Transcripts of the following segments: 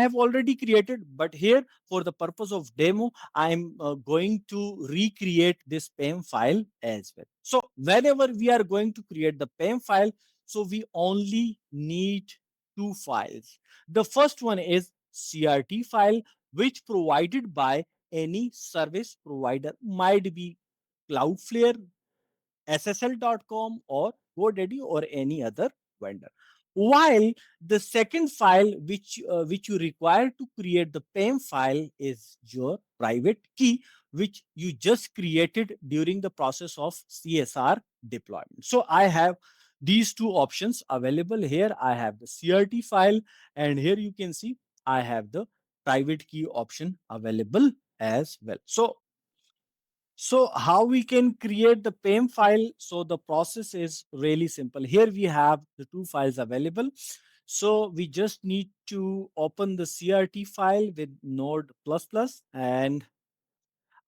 have already created, but here for the purpose of demo, I'm going to recreate this PEM file as well. So whenever we are going to create the PEM file, so we only need two files. The first one is CRT file, which provided by any service provider, might be Cloudflare, SSL.com, or GoDaddy, or any other vendor. While the second file which you require to create the PEM file is your private key, which you just created during the process of CSR deployment. So I have these two options available here. I have the CRT file, and here you can see I have the private key option available as well. So how we can create the PEM file? So the process is really simple. Here we have the two files available. So we just need to open the CRT file with Node++, and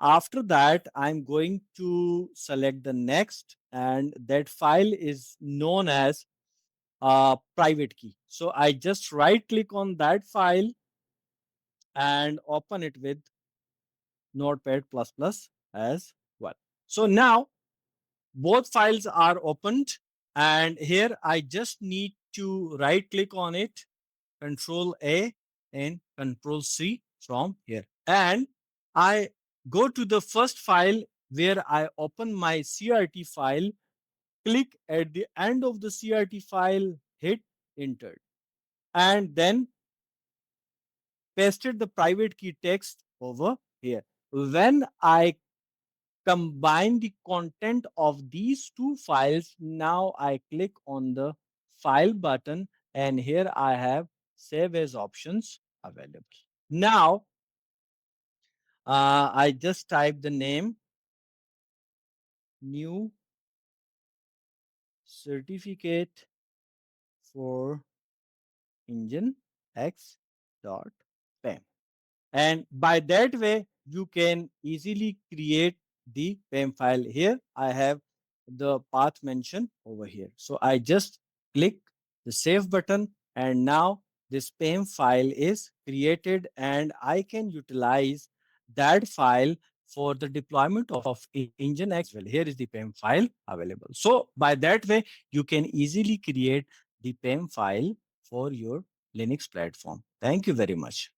after that, I'm going to select the next, and that file is known as private key. So I just right click on that file and open it with Notepad++ as well. So now both files are opened, and here I just need to right click on it, Control A and Control C from here, and I go to the first file where I open my CRT file, click at the end of the CRT file, hit enter, and then pasted the private key text over here. When I combine the content of these two files, now I click on the file button, and here I have save as options available. Now I just type the name, new certificate for engine x dot pem, and by that way you can easily create the PEM file. Here I have the path mentioned over here, so I just click the save button, and now this PEM file is created, and I can utilize that file for the deployment of engine x well. Here is the PEM file available. So by that way you can easily create the PEM file for your Linux platform. Thank you very much.